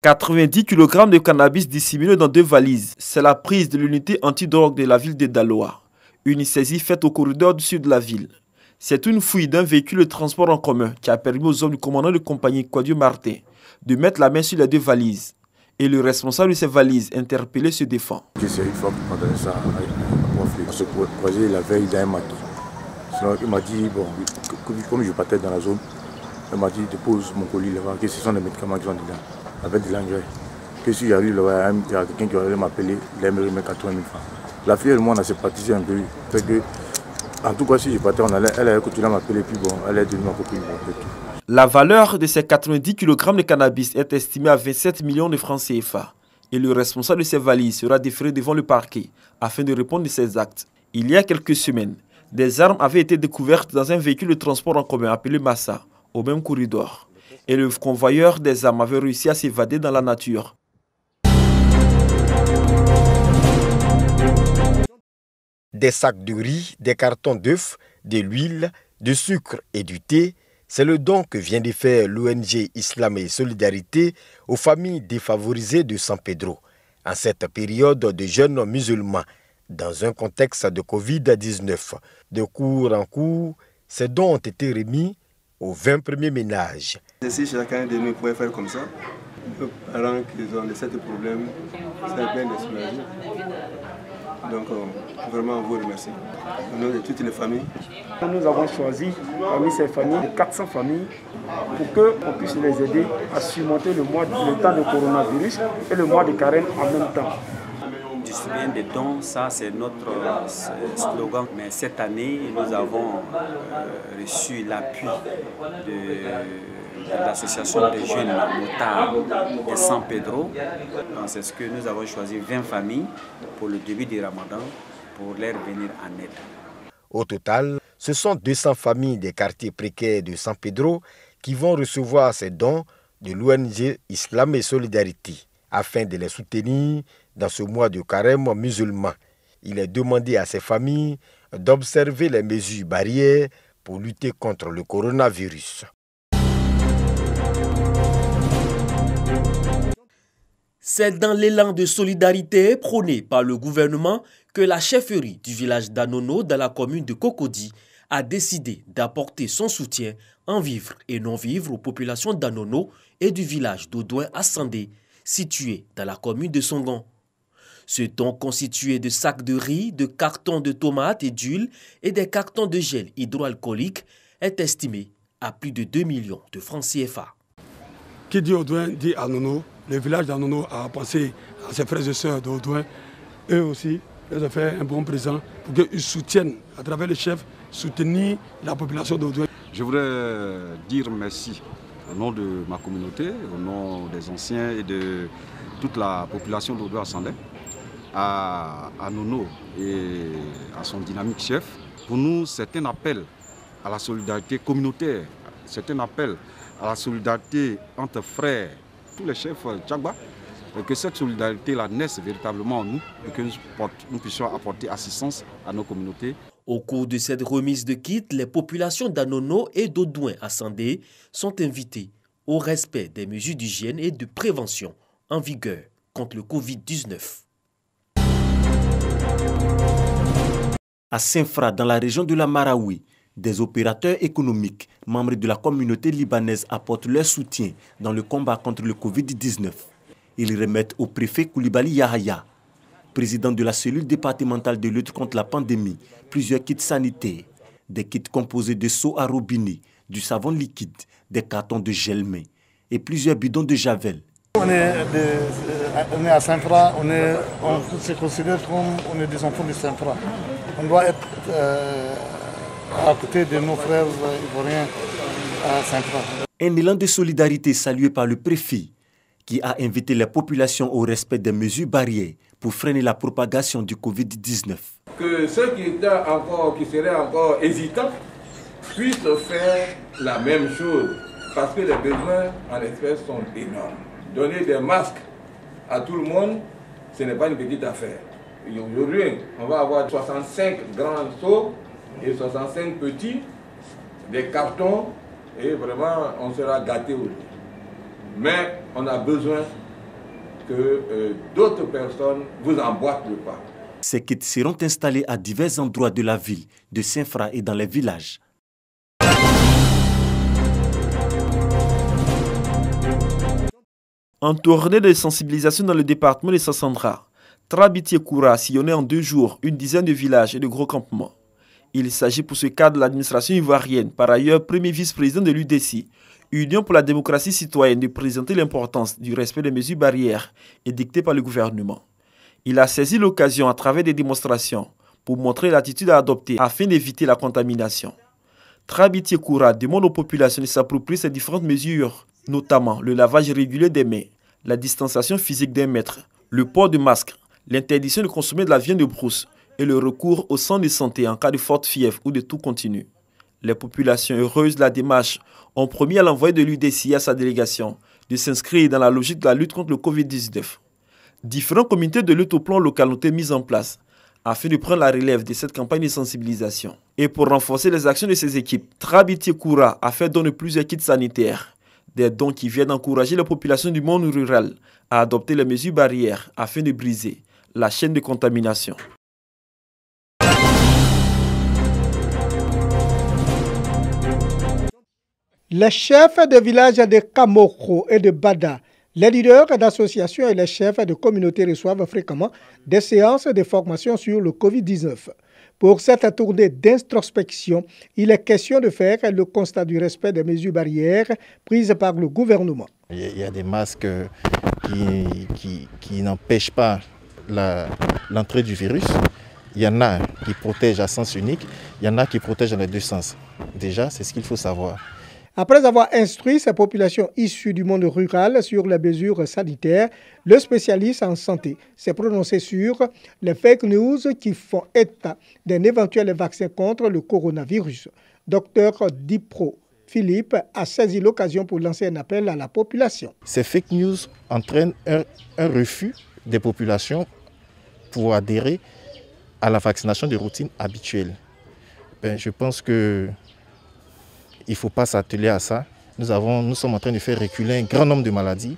90 kg de cannabis dissimulés dans 2 valises. C'est la prise de l'unité antidrogue de la ville de Daloa. Une saisie faite au corridor du sud de la ville. C'est une fouille d'un véhicule de transport en commun qui a permis aux hommes du commandant de compagnie Claudio Martin de mettre la main sur les 2 valises. Et le responsable de ces valises, interpellé, se défend. C'est une fois qu'il m'a donné ça on se croisait la veille d'un maquis. Sinon, il m'a dit, bon, comme je partais dans la zone, il m'a dit, dépose mon colis là-bas, que ce sont des médicaments qui sont dedans, avec de l'engrais. Que si j'arrive là-bas, il y a quelqu'un qui aurait m'appeler, il allait me remettre 80 000 francs. La fille et moi, on a sympathisé un peu. Fait que, en tout cas, si je partais, elle allait continuer à m'appeler, puis bon, elle est devenue ma copine. La valeur de ces 90 kg de cannabis est estimée à 27 millions de francs CFA. Et le responsable de ces valises sera déféré devant le parquet afin de répondre de ses actes. Il y a quelques semaines, des armes avaient été découvertes dans un véhicule de transport en commun appelé Massa, au même corridor. Et le convoyeur des armes avait réussi à s'évader dans la nature. Des sacs de riz, des cartons d'œufs, de l'huile, du sucre et du thé, c'est le don que vient de faire l'ONG Islam et Solidarité aux familles défavorisées de San Pedro, en cette période de jeûne musulman, dans un contexte de Covid-19. De cours en cours, ces dons ont été remis aux 20 premiers ménages. Si chacun de nous pouvait faire comme ça, nos parents qui ont de ces problèmes, c'est bien de soulager. Donc, vraiment, on vous remercie. Au nom de toutes les familles. Nous avons choisi parmi ces familles, 400 familles, pour qu'on puisse les aider à surmonter le temps de coronavirus et le mois de carême en même temps. Distribuer des dons, ça c'est notre slogan. Mais cette année, nous avons reçu l'appui de l'association des jeunes motards de San Pedro. C'est ce que nous avons choisi 20 familles pour le début du Ramadan pour leur venir en aide. Au total, ce sont 200 familles des quartiers précaires de San Pedro qui vont recevoir ces dons de l'ONG Islam et Solidarité afin de les soutenir dans ce mois de carême musulman. Il est demandé à ces familles d'observer les mesures barrières pour lutter contre le coronavirus. C'est dans l'élan de solidarité prôné par le gouvernement que la chefferie du village d'Anono dans la commune de Cocody a décidé d'apporter son soutien en vivres et non-vivres aux populations d'Anono et du village d'Audouin à Sandé, situé dans la commune de Songon. Ce don constitué de sacs de riz, de cartons de tomates et d'huile et des cartons de gel hydroalcoolique est estimé à plus de 2 millions de francs CFA. Qui dit Audouin dit Anono. Le village d'Anono a pensé à ses frères et sœurs d'Audouin. Eux aussi, ils ont fait un bon présent pour qu'ils soutiennent, à travers les chefs, soutenir la population d'Audouin. Je voudrais dire merci au nom de ma communauté, au nom des anciens et de toute la population d'Audouin à Sandé, à Nono et à son dynamique chef. Pour nous, c'est un appel à la solidarité communautaire, c'est un appel à la solidarité entre frères, tous les chefs Tchagba, que cette solidarité-là naisse véritablement en nous et que nous puissions apporter assistance à nos communautés. Au cours de cette remise de kits, les populations d'Anono et d'Audouin à Sandé sont invitées au respect des mesures d'hygiène et de prévention en vigueur contre le Covid-19. À Saint-Fra, dans la région de la Marawi, des opérateurs économiques, membres de la communauté libanaise, apportent leur soutien dans le combat contre le Covid-19. Ils remettent au préfet Koulibaly Yahaya, président de la cellule départementale de lutte contre la pandémie, plusieurs kits sanitaires, des kits composés de seaux à robinet, du savon liquide, des cartons de gel main et plusieurs bidons de javel. On est à Saint-Fra, on se considère comme des enfants de Saint-Fra. On doit être à côté de nos frères ivoiriens à Saint-Fra. Un élan de solidarité salué par le préfet qui a invité les populations au respect des mesures barrières pour freiner la propagation du Covid-19. Que ceux qui seraient encore hésitants puissent faire la même chose parce que les besoins en espèces sont énormes. Donner des masques à tout le monde, ce n'est pas une petite affaire. Aujourd'hui, on va avoir 65 grands seaux et 65 petits, des cartons, et vraiment on sera gâtés aujourd'hui. Mais on a besoin que d'autres personnes vous emboîtent le pas. Ces kits seront installés à divers endroits de la ville, de Saint-Fra et dans les villages. En tournée de sensibilisation dans le département de Sassandra, Trabitié-Koura a sillonné en 2 jours une dizaine de villages et de gros campements. Il s'agit pour ce cas de l'administration ivoirienne, par ailleurs premier vice-président de l'UDC, Union pour la démocratie citoyenne, de présenter l'importance du respect des mesures barrières édictées par le gouvernement. Il a saisi l'occasion à travers des démonstrations pour montrer l'attitude à adopter afin d'éviter la contamination. Trabitié-Koura demande aux populations de s'approprier ces différentes mesures, notamment le lavage régulier des mains, la distanciation physique d'1 mètre, le port de masque, l'interdiction de consommer de la viande de brousse et le recours aux centres de santé en cas de forte fièvre ou de toux continu. Les populations heureuses de la démarche ont promis à l'envoyé de l'UDC et à sa délégation de s'inscrire dans la logique de la lutte contre le Covid-19. Différents comités de lutte au plan local ont été mis en place afin de prendre la relève de cette campagne de sensibilisation. Et pour renforcer les actions de ces équipes, Trabitié-Koura a fait don de plusieurs kits sanitaires. Des dons qui viennent encourager la population du monde rural à adopter les mesures barrières afin de briser la chaîne de contamination. Les chefs de village de Kamoko et de Bada, les leaders d'associations et les chefs de communautés reçoivent fréquemment des séances de formation sur le Covid-19. Pour cette tournée d'introspection, il est question de faire le constat du respect des mesures barrières prises par le gouvernement. Il y a des masques qui n'empêchent pas l'entrée du virus. Il y en a qui protègent à sens unique, il y en a qui protègent dans les 2 sens. Déjà, c'est ce qu'il faut savoir. Après avoir instruit ces populations issues du monde rural sur les mesures sanitaires, le spécialiste en santé s'est prononcé sur les fake news qui font état d'un éventuel vaccin contre le coronavirus. Dr Dipro Philippe a saisi l'occasion pour lancer un appel à la population. Ces fake news entraînent un refus des populations pour adhérer à la vaccination de routine habituelle. Je pense qu'il ne faut pas s'atteler à ça. Nous sommes en train de faire reculer un grand nombre de maladies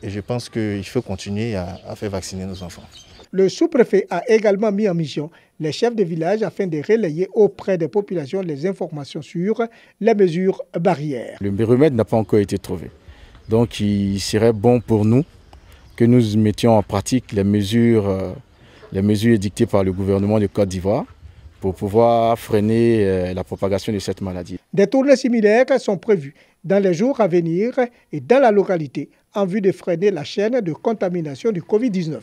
et je pense qu'il faut continuer à faire vacciner nos enfants. Le sous-préfet a également mis en mission les chefs de village afin de relayer auprès des populations les informations sur les mesures barrières. Le baromètre n'a pas encore été trouvé. Donc il serait bon pour nous que nous mettions en pratique les mesures édictées par le gouvernement de Côte d'Ivoire pour pouvoir freiner la propagation de cette maladie. Des tournées similaires sont prévues dans les jours à venir et dans la localité en vue de freiner la chaîne de contamination du Covid-19.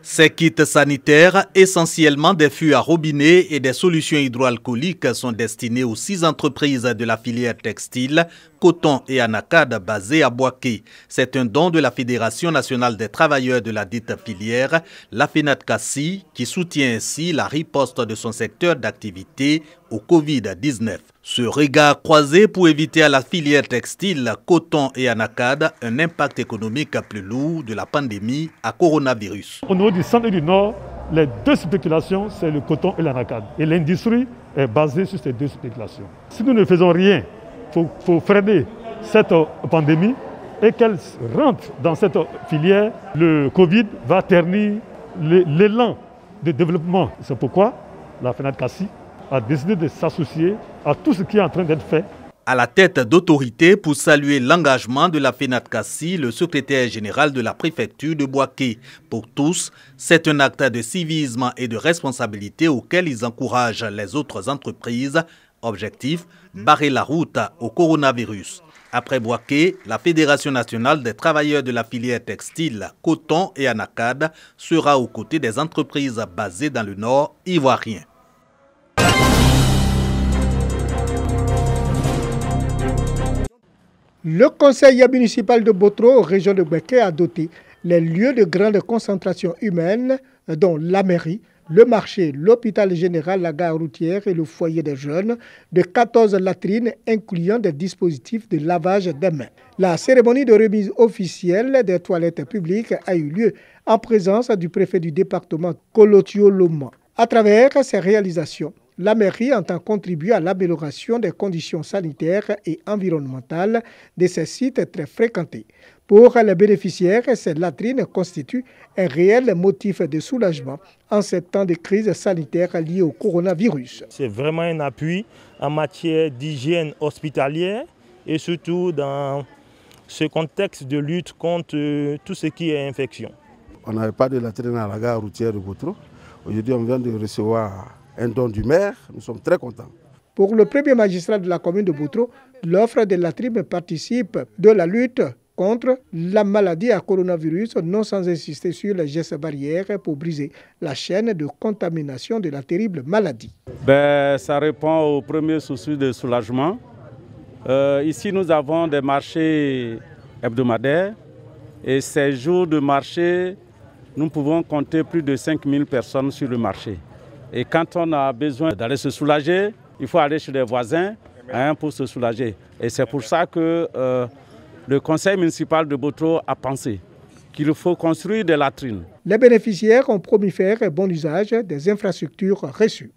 Ces kits sanitaires, essentiellement des fûts à robinet et des solutions hydroalcooliques, sont destinés aux 6 entreprises de la filière textile, coton et anacade basées à Boaké. C'est un don de la Fédération nationale des travailleurs de la dite filière, la FENATCASI, qui soutient ainsi la riposte de son secteur d'activité au Covid-19. Ce regard croisé pour éviter à la filière textile, coton et anacade un impact économique plus lourd de la pandémie à coronavirus. Au niveau du centre et du nord, les 2 spéculations, c'est le coton et l'anacade. Et l'industrie est basée sur ces 2 spéculations. Si nous ne faisons rien pour freiner cette pandémie et qu'elle rentre dans cette filière, le Covid va ternir l'élan de développement. C'est pourquoi la FENATCASI a décidé de s'associer à tout ce qui est en train d'être fait. À la tête d'autorité pour saluer l'engagement de la FENATCASI, le secrétaire général de la préfecture de Boaké. Pour tous, c'est un acte de civisme et de responsabilité auquel ils encouragent les autres entreprises. Objectif, barrer la route au coronavirus. Après Boaké, la Fédération nationale des travailleurs de la filière textile, coton et anacade sera aux côtés des entreprises basées dans le nord ivoirien. Le conseil municipal de Botro, région de Boaké, a doté les lieux de grande concentration humaine, dont la mairie, le marché, l'hôpital général, la gare routière et le foyer des jeunes, de 14 latrines incluant des dispositifs de lavage des mains. La cérémonie de remise officielle des toilettes publiques a eu lieu en présence du préfet du département Kolotio Loma. À travers ces réalisations, La mairie entend contribuer à l'amélioration des conditions sanitaires et environnementales de ces sites très fréquentés. Pour les bénéficiaires, ces latrines constituent un réel motif de soulagement en ces temps de crise sanitaire liée au coronavirus. C'est vraiment un appui en matière d'hygiène hospitalière et surtout dans ce contexte de lutte contre tout ce qui est infection. On n'avait pas de latrine à la gare routière de Botro. Aujourd'hui, on vient de recevoir un don du maire. Nous sommes très contents. Pour le premier magistrat de la commune de Botro, l'offre de latrines participe de la lutte contre la maladie à coronavirus, non sans insister sur les gestes barrières pour briser la chaîne de contamination de la terrible maladie. Ça répond au premier souci de soulagement. Ici, nous avons des marchés hebdomadaires et ces jours de marché, nous pouvons compter plus de 5000 personnes sur le marché. Et quand on a besoin d'aller se soulager, il faut aller chez les voisins pour se soulager. Et c'est pour ça que le conseil municipal de Botro a pensé qu'il faut construire des latrines. Les bénéficiaires ont promis faire bon usage des infrastructures reçues.